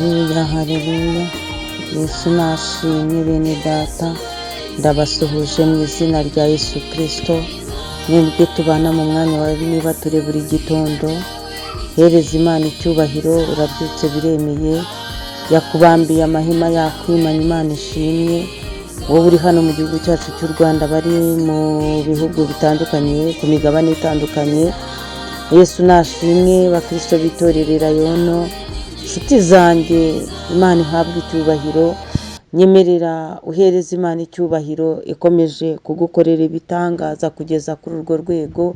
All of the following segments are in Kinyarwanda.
Haleluya, haleluya. Yesu nashimwe bene data, ndabasuhuje mu izina rya Yesu Kristo. Mwebwe tubana mu mwanya wa niba ture buri gitondo, hereza Imana icyubahiro, urabyutse biremeye, yakubambiye amahema yakwimanya, Imana ishimwe. Wowe uri hano mu gihugu cyacu cy'u Rwanda, bari mu bihugu bitandukanye, ku migabane itandukanye, Yesu nashimwe. Bakristo bitorerera yono, nshuti zanjye, Imana ihabwe icyubahiro. Nyemerera uhereza Imana icyubahiro, ikomeje kugukorera ibitangaza kugeza kuri urwo rwego.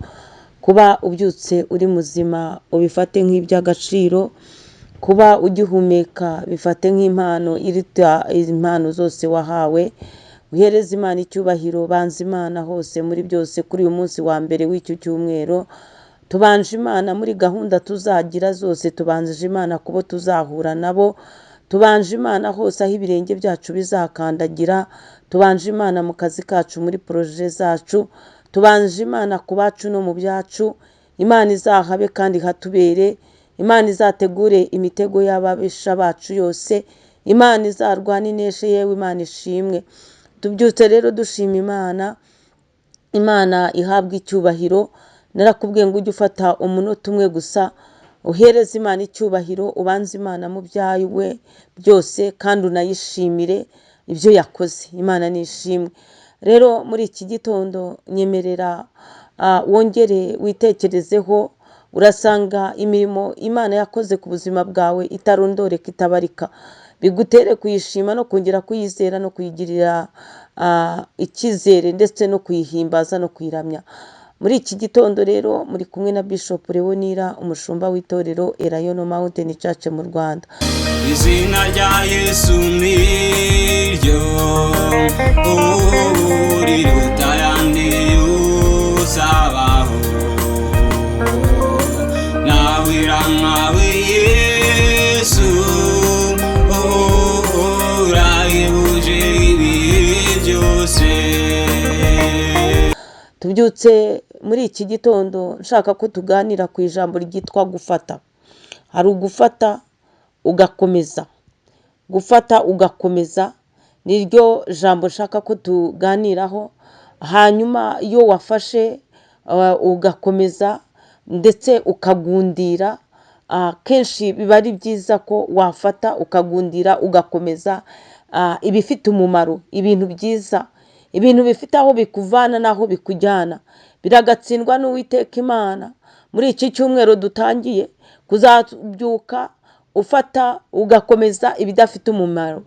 Kuba ubyutse uri muzima ubifate nk'iby'agaciro, kuba ugihumeka bifate nk'impano iruta impano zose wahawe. Uhereza Imana icyubahiro, banza Imana hose muri byose. Kuri uyu munsi wa mbere w'icyo cyumweru, tubanje Imana muri gahunda tuzagira zose, tubanjije Imana kubo tuzahura nabo, tubanje Imana hose aho ibirenge byacu bizakandagira, tubanje Imana mu kazi kacu, muri proje zacu, tubanje Imana ku bacu no mu byacu. Imana izahabe kandi hatubere, Imana izategure imitego y'ababisha bacu yose, Imana izarwana ineshe, yewe Imana ishimwe. Tubyutse rero dushima Imana, Imana ihabwe icyubahiro. Narakubwiye ngo ujye ufata umunota umwe gusa, uhereza Imana icyubahiro, ubanze Imana mu byawe byose kandi unayishimire ibyo yakoze. Imana nishimwe. Rero muri iki gitondo nyemerera wongere witekerezeho. Urasanga imirimo Imana yakoze ku buzima bwawe itarondoreka, itabarika, bigutere kuyishima no kongera kuyizera no kuyigirira icyizere, ndetse no kuyihimbaza no kuyiramya. Muri iki gitondo rero muri kumwe na Bishop Leonira, umushumba w'itorero Elayono Mountain Church mu Rwanda. Izina rya Yesu niryo riruta ayandi uzabaho, nawe irankawe Yesu urahebuje ibihe byose. Tubyutse muri iki gitondo nshaka ko tuganira ku ijambo ryitwa gufata. Hari ugufata ugakomeza, gufata ugakomeza niryo jambo nshaka ko tuganiraho. Hanyuma iyo wafashe ugakomeza ndetse ukagundira, kenshi biba ari byiza ko wafata ukagundira ugakomeza ibifite umumaro, ibintu byiza, ibintu bifite aho bikuvana n'aho bikujyana. Biragatsindwa n'Uwiteka Imana. Muri iki cyumweru dutangiye kuzabyuka ufata ugakomeza ibidafite umumaro,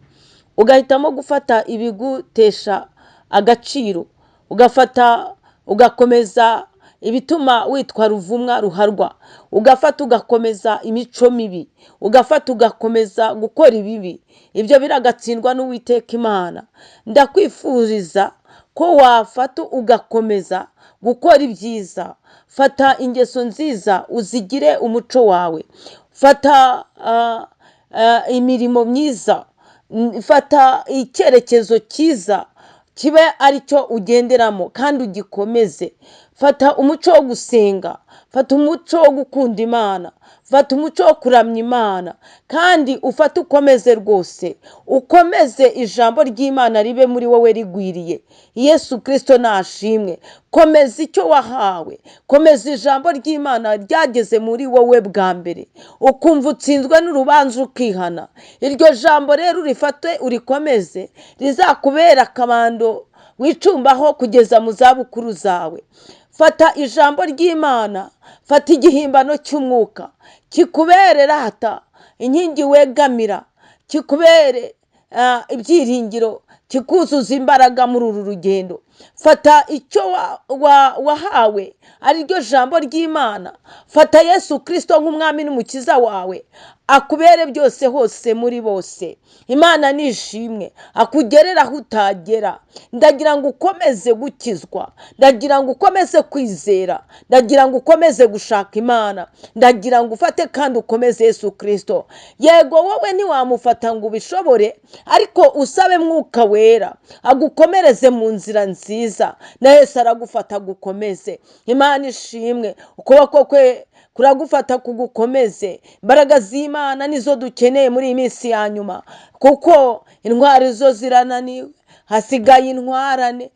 ugahitamo gufata ibigutesha agaciro, ugafata ugakomeza ibituma witwa ruvumwa ruharwa, ugafata ugakomeza imico mibi, ugafata ugakomeza gukora ibibi. Ibyo biragatsindwa n'Uwiteka Imana. Ndakwifuriza ko wafata ugakomeza gukora ibyiza. Fata ingeso nziza uzigire umuco wawe, fata imirimo myiza, fata icyerekezo cyiza kibe aricyo ugenderamo kandi ugikomeze. Fata umuco wo gusenga, fata umuco wo gukunda Imana, fata umuco wo kuramya Imana, kandi ufate ukomeze rwose, ukomeze ijambo ry'Imana ribe muri wowe rigwiriye. Yesu Kristo nashimwe. Komeza icyo wahawe, komeza ijambo ry'Imana ryageze muri wowe bwa mbere, ukumva utsinzwe n'urubanza ukihana. Iryo jambo rero urifate urikomeze, rizakubera akabando wicumbaho kugeza mu zabukuru zawe. Fata ijambo ry'Imana, fata igihimbano cy'umwuka, kikubere rata, inkingi wegamira, kikubere ibyiringiro, kikuzuza imbaraga muri uru rugendo. Fata icyo wahawe ari ryo jambo ry'Imana. Fata Yesu Kristo nk'umwami n'umukiza wawe, akubere byose hose muri bose. Imana nishimwe, akugerera aho utagera. Ndagira ngo ukomeze gukizwa, ndagira ngo ukomeze kwizera, ndagira ngo ukomeze gushaka Imana, ndagira ngo ufate kandi ukomeze Yesu Kristo. Yego wowe ntiwamufata ngo ubishobore, ariko usabe Mwuka Wera agukomereze mu nzira nziza, na Yesu aragufata agukomeze. Imana ishimwe. Ukuboko kwe kuragufata kugukomeze. Imbaraga z'Imana nizo dukeneye muri iyi minsi ya nyuma, kuko intwari zo zirananiwe, hasigaye intwarane.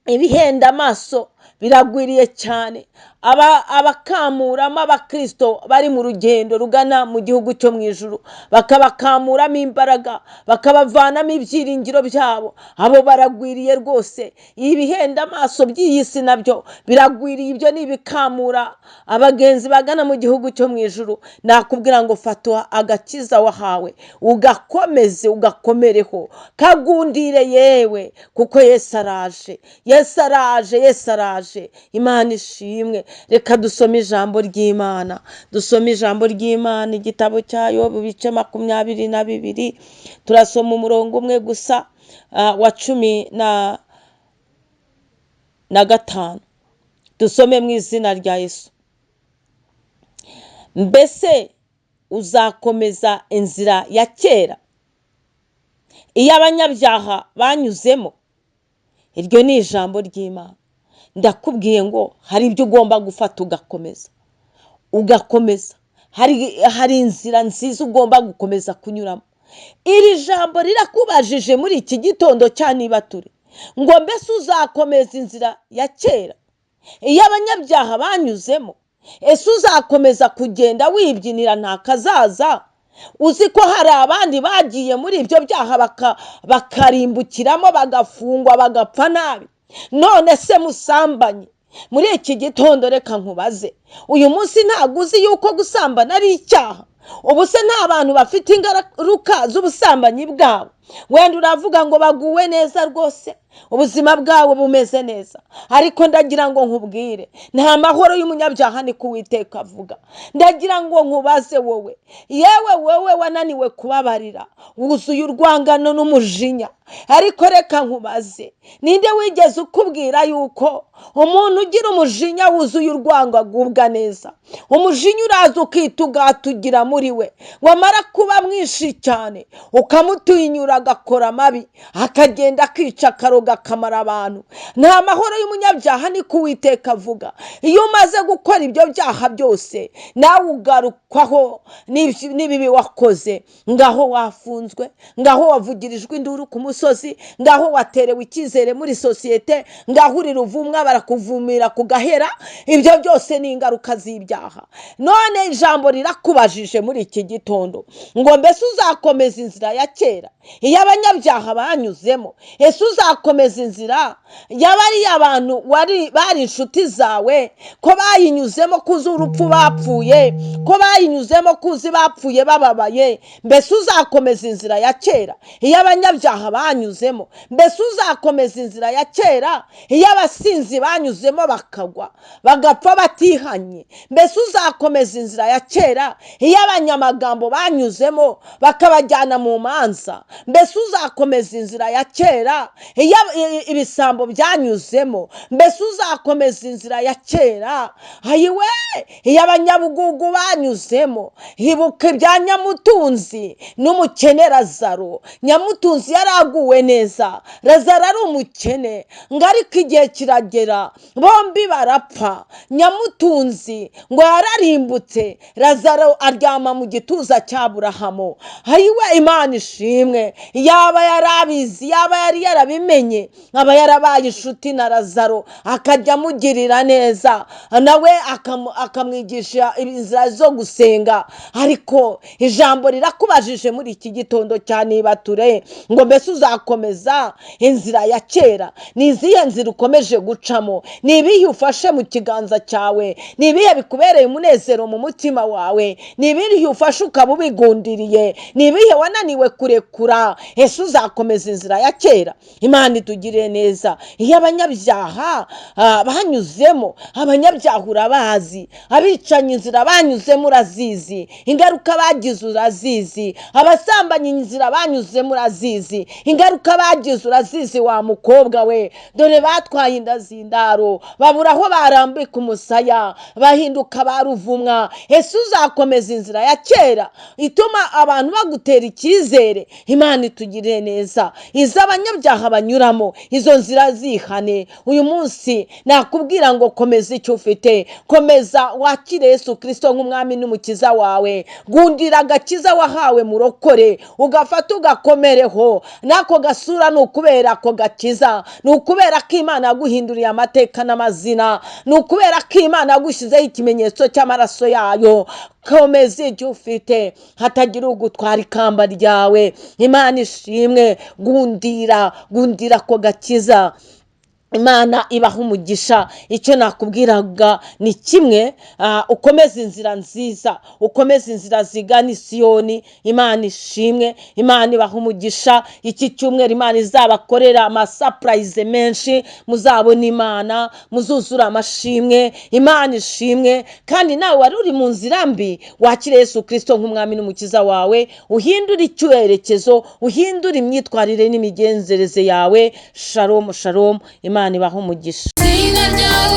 Ibihenda amaso biragwiriye cyane. Abakamuramo abakristo bari mu rugendo rugana mu gihugu cyo mu ijuru, bakabakamuramo imbaraga, bakabavanamo ibyiringiro byabo, abo baragwiriye rwose. Ibihenda amaso by'iyi si nabyo biragwiriye, ibyo ni ibikamura abagenzi bagana mu gihugu cyo mu ijuru. Nakubwira ngo fata agakiza wahawe, ugakomeze, ugakomereho, kagundire yewe, kuko Yesu araje, Yesu araje, Yesu araje. Imana ishimwe. Reka dusome ijambo ry'Imana, dusome ijambo ry'Imana, igitabo cya Yobu bice 22. Turasoma umurongo umwe gusa, wa 15. Dusome mu izina rya Yesu. Mbese uzakomeza inzira ya kera iyo abanyabyaha banyuzemo? Iryo ni ijambo ry'Imana. Ndakubwiye ngo hari ibyo ugomba gufata ugakomeza. Hari inzira nziza ugomba gukomeza kunyuramo. Iri jambo rirakubajije muri iki gitondo cya nibature ngo mbese uzakomeza inzira ya kera iyo abanyabyaha banyuzemo? Ese uzakomeza kugenda wibyinira nta kazaza? Uzi ko hari abandi bagiye muri ibyo byaha bakarimbukiramo, bagafungwa, bagapfa nabi. None se musambanyi, muri iki gitondo reka nkubaze, uyu munsi ntabwo uzi yuko gusambana ari icyaha? Ubu se nta bantu bafite ingaruka z'ubusambanyi bwabo? Wenda uravuga ngo baguwe neza rwose, ubuzima bwawe bumeze neza, ariko ndagira ngo nkubwire, nta mahoro y'umunyabyaha ni ko Uwiteka avuga. Ndagira ngo nkubaze wowe, yewe wowe wananiwe kubabarira, wuzuye urwangano n'umujinya, ariko reka nkubaze, ninde wigeze ukubwira yuko umuntu ugira umujinya wuzuye urwango agubwa neza? Umujinya uraza ukitugatugira muri we, wamara kuba mwinshi cyane ukamutinyura agakora amabi, akagenda akica, akaroga, akamara abantu. Nta mahoro y'umunyabyaha ni ko Uwiteka avuga. Iyo umaze gukora ibyo byaha byose, nawe ugarukwaho n'ibibi wakoze. Ngaho wafunzwe, ngaho wavugirijwe induru ku musozi, ngaho waterewe icyizere muri sosiyete, ngaho uri ruvumwa barakuvumira ku gahera. Ibyo byose ni ingaruka z'ibyaha. None ijambo rirakubajije muri iki gitondo ngo mbese uzakomeza inzira ya kera iyo abanyabyaha banyuzemo? Ese uzakomeza inzira y'abari abantu bari inshuti zawe, ko bayinyuzemo kuzi urupfu bapfuye, ko bayinyuzemo kuzi bapfuye bababaye? Mbese uzakomeza inzira ya kera iyo abanyabyaha banyuzemo? Mbese uzakomeza inzira ya kera iyo abasinzi banyuzemo bakagwa bagapfa batihanye? Mbese uzakomeza inzira ya kera iyo abanyamagambo banyuzemo bakabajyana mu manza? Mbese uzakomeza inzira ya kera iyo ibisambo byanyuzemo? Mbese uzakomeza inzira ya kera ayiwe iyo abanyabugugu banyuzemo? Hibuka ibya Nyamutunzi n'umukene Lazaro. Nyamutunzi yaraguwe neza, Lazaro ari umukene, ngo ariko igihe kiragera bombi barapfa. Nyamutunzi ngo yararimbutse, Lazaro aryama mu gituza cya Aburahamu. Ayiwe Imana ishimwe, yaba yarabizi, yaba yari yarabimenye, aba yarabaye inshuti na Lazaro, akajya amugirira neza, nawe akamwigisha inzira zo gusenga. Ariko ijambo rirakubajije muri iki gitondo cya nibature ngo mbese uzakomeza inzira ya kera? Ni izihe nzira ukomeje gucamo? Ni ibihe ufashe mu kiganza cyawe? Ni ibihe bikubereye umunezero mu mutima wawe? Ni ibihe ufashe ukaba ubigundiriye? Ni ibihe wananiwe kurekura? Ese uzakomeza inzira ya kera? Imana itugirire neza. Iyo abanyabyaha banyuzemo, abanyabyaha urabazi, abicanyi inzira banyuzemo urazizi, ingaruka bagize urazizi, abasambanyi inzira banyuzemo urazizi, ingaruka bagize urazizi. Wa mukobwa we, dore batwaye inda z'indaro, babura aho barambika umusaya, bahinduka baruvumwa. Ese uzakomeza inzira ya kera ituma abantu bagutera icyizere? Imana Imana itugirire neza, iz'abanyabyaha banyuramo, izo nzira zihane. Uyu munsi nakubwira ngo komeza icyo ufite, komeza wakire Yesu Kristo nk'umwami n'umukiza wawe, gundira agakiza wahawe murokore, ugafata ugakomereho. Nako gasura ni ukubera ako gakiza, ni ukubera ko Imana yaguhinduriye amateka n'amazina, ni ukubera ko Imana yagushyizeho ikimenyetso cy'amaraso yayo. Komeza ibyo ufite, hatagira ugutwara ikamba ryawe. Imana ishimwe, gundira ako gakiza. Imana ibaha umugisha. Icyo nakubwiraga ni kimwe, ukomeze inzira nziza, ukomeze inzira zigana i Siyoni. Imana ishimwe, Imana ibaha umugisha. Iki cyumweru Imana izabakorera amasapurayize menshi, muzabona Imana, muzuzura amashimwe. Imana ishimwe. Kandi nawe wari uri mu nzira mbi, wakire Yesu Kristo nk'umwami n'umukiza wawe, uhindure icyerekezo, uhindure imyitwarire n'imigenzereze yawe. Shalom shalom. Imana ibaha umugisha. Izina ryawe